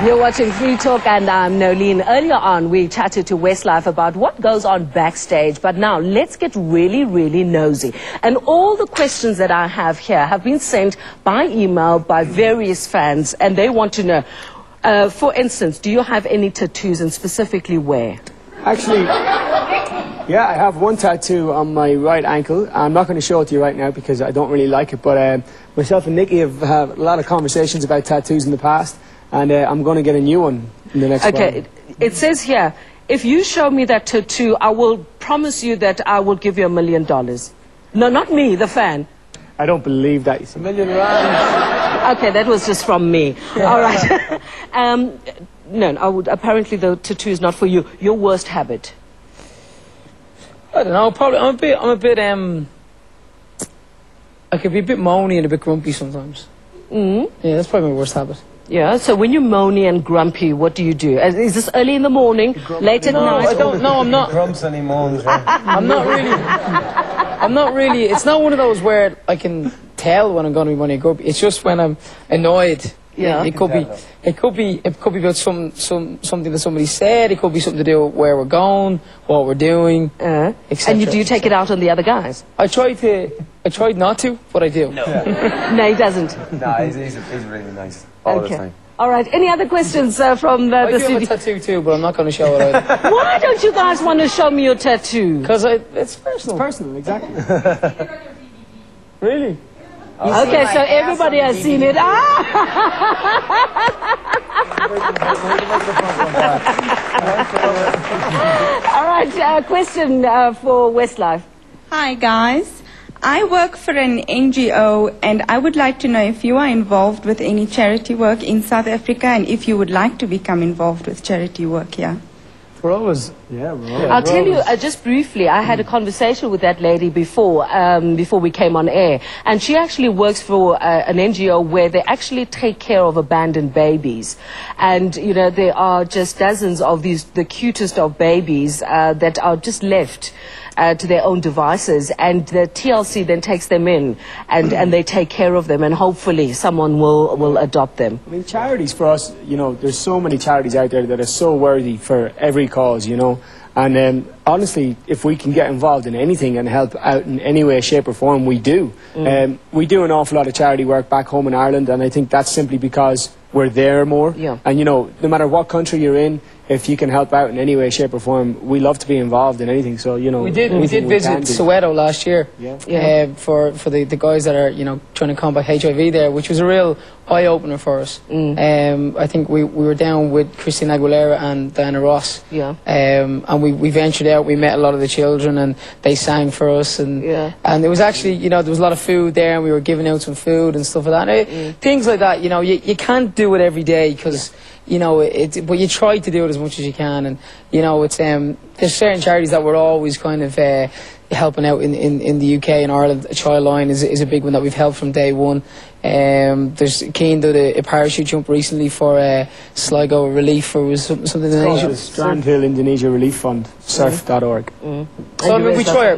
You're watching Free Talk and I'm Nolene. Earlier on, we chatted to Westlife about what goes on backstage. But now, let's get really, really nosy. And all the questions that I have here have been sent by email by various fans. And they want to know, for instance, do you have any tattoos and specifically where? Actually, yeah, I have one tattoo on my right ankle. I'm not going to show it to you right now because I don't really like it. But myself and Nikki have had a lot of conversations about tattoos in the past. And I'm going to get a new one in the next while. Okay, it says here, if you show me that tattoo, I will promise you that I will give you $1 million. No, not me, the fan. I don't believe that. It's $1 million rand. Okay, that was just from me. All right. No, I would, apparently the tattoo is not for you. Your worst habit? I don't know, probably, I'm a bit, I could be a bit moany and a bit grumpy sometimes. Yeah, that's probably my worst habit. Yeah, so when you're moany and grumpy, what do you do? Is this early in the morning, late at night? I don't, no, I'm not. Grumps and he moans, right? I'm not really, it's not one of those where I can tell when I'm going to be moany and grumpy. It's just when I'm annoyed. Yeah. It could be about something that somebody said. It could be something to do with where we're going, what we're doing, etc. And do you take it out on the other guys? I tried not to, but I do. No, No, he doesn't. no, he's really nice all the time. All right. Any other questions from the I do studio? have a tattoo too, but I'm not going to show it either. Why don't you guys want to show me your tattoo? Because it's personal. It's personal, exactly. Really? Okay, so everybody has seen it. All right, question for Westlife. Hi guys, I work for an NGO and I would like to know if you are involved with any charity work in South Africa and if you would like to become involved with charity work here. We're always, yeah, we're always. I'll tell you just briefly, I had a conversation with that lady before we came on air, and she actually works for an NGO where they actually take care of abandoned babies. And, you know, there are just dozens of these, the cutest of babies that are just left to their own devices, and the TLC then takes them in and they take care of them, and hopefully someone will adopt them. I mean, charities for us, you know, there's so many charities out there that are so worthy for every cause, you know. And honestly, if we can get involved in anything and help out in any way, shape or form, we do. We do an awful lot of charity work back home in Ireland, and I think that's simply because we're there more. Yeah. And, you know, no matter what country you're in, if you can help out in any way, shape or form, we love to be involved in anything. So, you know, we did visit Soweto last year. Yeah. For the guys that are, you know, trying to combat HIV there, which was a real eye-opener for us. I think we were down with Christina Aguilera and Diana Ross. Yeah. And we ventured out, we met a lot of the children and they sang for us, and it was actually, you know, there was a lot of food there and we were giving out some food and stuff like that. Things like that, you know, you can't do it every day because, you know, but you try to do it as much as you can, and, you know, it's, there's certain charities that we're always kind of helping out in the UK and Ireland. Childline is a big one that we've helped from day one. There's Keane did a parachute jump recently for Sligo Relief, or was something in Indonesia. The Strandhill Indonesia Relief Fund, surf.org. So I mean, we try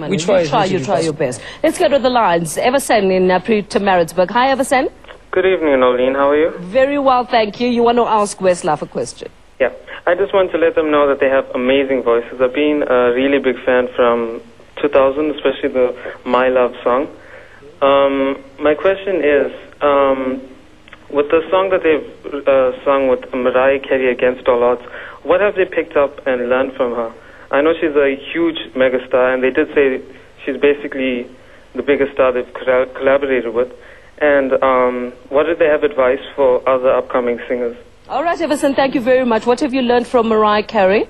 You try your best. Let's go to the lines. Eversen in Pre-Maritzburg. Hi, Eversen. Good evening, Nolene. How are you? Very well, thank you. You want to ask Westlife a question? Yeah. I just want to let them know that they have amazing voices. I've been a really big fan from 2000, especially the My Love song. My question is, with the song that they've sung with Mariah Carey, Against All Odds, what have they picked up and learned from her? I know she's a huge megastar, and they did say she's basically the biggest star they've collaborated with. And what did they have advice for other upcoming singers? All right, Everson, thank you very much. What have you learned from Mariah Carey?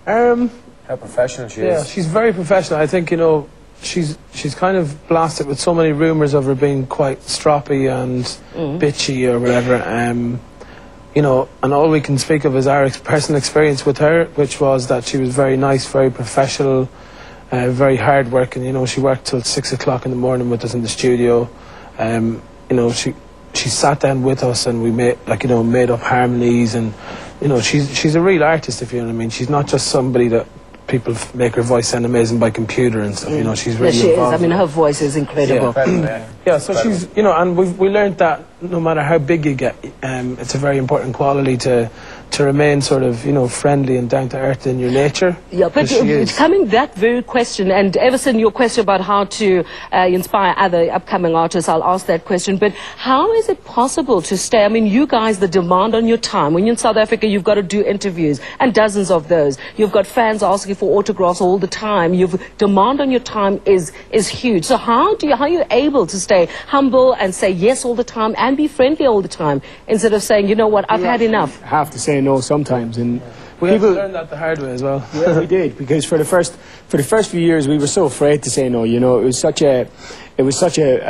How professional she is. Yeah, she's very professional. I think, you know, she's kind of blasted with so many rumours of her being quite stroppy and bitchy or whatever. You know, and all we can speak of is our personal experience with her, which was that she was very nice, very professional, very hard working. You know, she worked till 6 o'clock in the morning with us in the studio. You know, she sat down with us and we made up harmonies, and, you know, she's a real artist, if you know what I mean. She's not just somebody that people make her voice sound amazing by computer and stuff. You know, she's really she is. involved. I mean, her voice is incredible. Yeah, so she's, you know, and we learned that no matter how big you get, it's a very important quality to remain sort of, you know, friendly and down to earth in your nature. Yeah, but it's coming that very question, and Everson, your question about how to inspire other upcoming artists, I'll ask that question, but how is it possible to stay? I mean, you guys, the demand on your time, when you're in South Africa, you've got to do interviews, and dozens of those. You've got fans asking for autographs all the time. Demand on your time is huge. So how are you able to stay humble and say yes all the time and be friendly all the time, instead of saying, you know what, I've had enough? Have to say no sometimes, and we had to learn that the hard way as well. Yeah, we did, because for the first few years we were so afraid to say no. You know, it was such a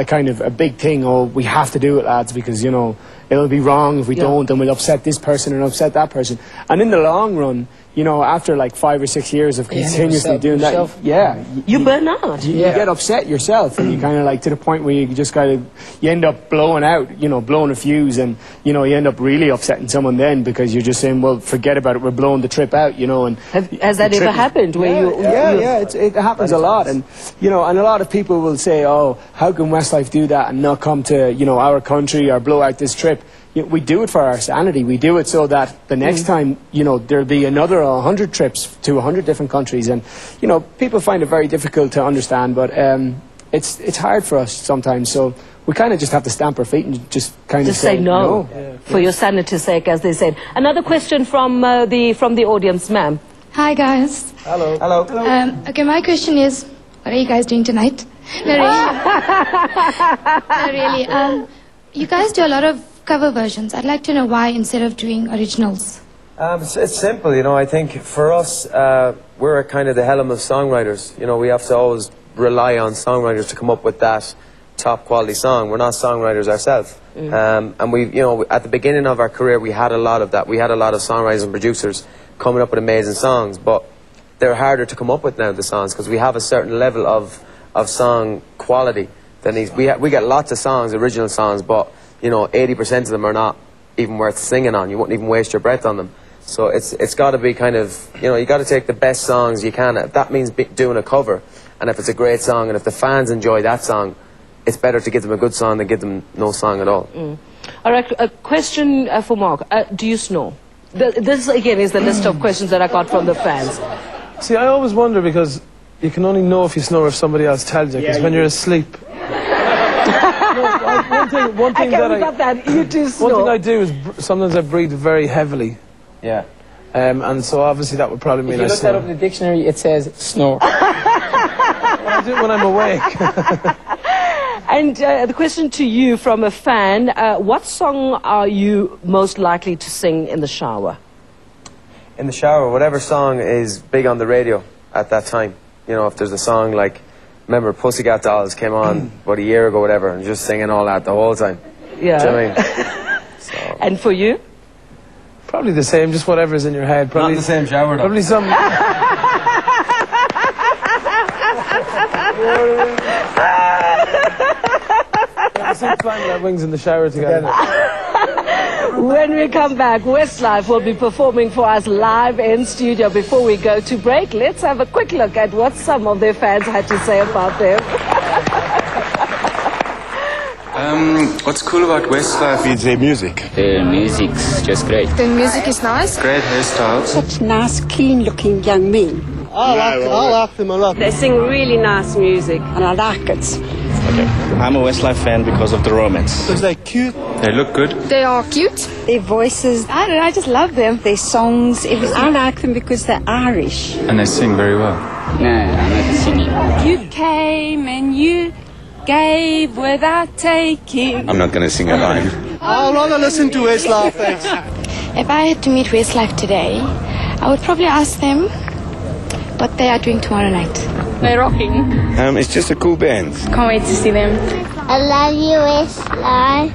kind of a big thing. Oh, we have to do it, lads, because, you know, it'll be wrong if we don't, and we'll upset this person and upset that person. And in the long run, you know, after like 5 or 6 years of continuously doing that, you burn out. You get upset yourself, and you kind of like, to the point where you just you end up blowing out, you know, blowing a fuse, and, you know, you end up really upsetting someone then, because you're just saying, well, forget about it, we're blowing the trip out, you know. And has that ever happened? It happens a lot, and, you know, and a lot of people will say, oh, how can Westlife do that and not come to, you know, our country or blow out this trip? We do it for our sanity. We do it so that the next time, you know, there'll be another 100 trips to 100 different countries, and, you know, people find it very difficult to understand, but it's hard for us sometimes. So we kind of just have to stamp our feet and just kind of say no. For your sanity's sake, as they said. Another question from the audience, ma'am. Hi guys. Hello. Hello. Okay, my question is, what are you guys doing tonight? No, really. No, really. You guys do a lot of cover versions. I'd like to know why instead of doing originals. It's simple, you know. I think for us, we're kind of the helm of songwriters. You know, we have to always rely on songwriters to come up with that top quality song. We're not songwriters ourselves. And we, you know, at the beginning of our career, we had a lot of that. We had a lot of songwriters and producers coming up with amazing songs, but they're harder to come up with now, the songs, because we have a certain level of song quality that needs. We get lots of songs, original songs, but, you know, 80% of them are not even worth singing on. You wouldn't even waste your breath on them. So it's got to be kind of, you know, you got to take the best songs you can. If that means doing a cover, and if it's a great song, and if the fans enjoy that song, it's better to give them a good song than give them no song at all. All right, a question for Mark. Do you snore? This, again, is the list of questions that I got from the fans. See, I always wonder, because you can only know if you snore if somebody else tells you, because when you're asleep... One thing I do is sometimes I breathe very heavily. Yeah. And so obviously that would probably mean I snore. If you look that up in the dictionary, it says snore. I do it when I'm awake. And the question to you from a fan, what song are you most likely to sing in the shower? In the shower, whatever song is big on the radio at that time. You know, if there's a song like, remember Pussycat Dolls came on about a year ago, whatever, and just singing all that the whole time. Yeah. Do you know what I mean? So. And for you? Probably the same, just whatever's in your head. Probably not the same shower, though. Probably some... Flying our wings in the shower together. When we come back, Westlife will be performing for us live in studio. Before we go to break, let's have a quick look at what some of their fans had to say about them. What's cool about Westlife is the music. The music's just great. The music is nice. Great hairstyles. Such nice, clean-looking young men. I like them a lot. They sing really nice music. And I like it. Okay. I'm a Westlife fan because of the romance. Because they're cute. They look good. They are cute. Their voices, I don't know, I just love them. Their songs, everything. I like them because they're Irish. And they sing very well. No, I'm not singing. You came and you gave without taking. I'm not going to sing a line. I'll rather listen to Westlife, thanks. If I had to meet Westlife today, I would probably ask them what they are doing tomorrow night. They're rocking. It's just a cool band. Can't wait to see them. I love you, Westlife.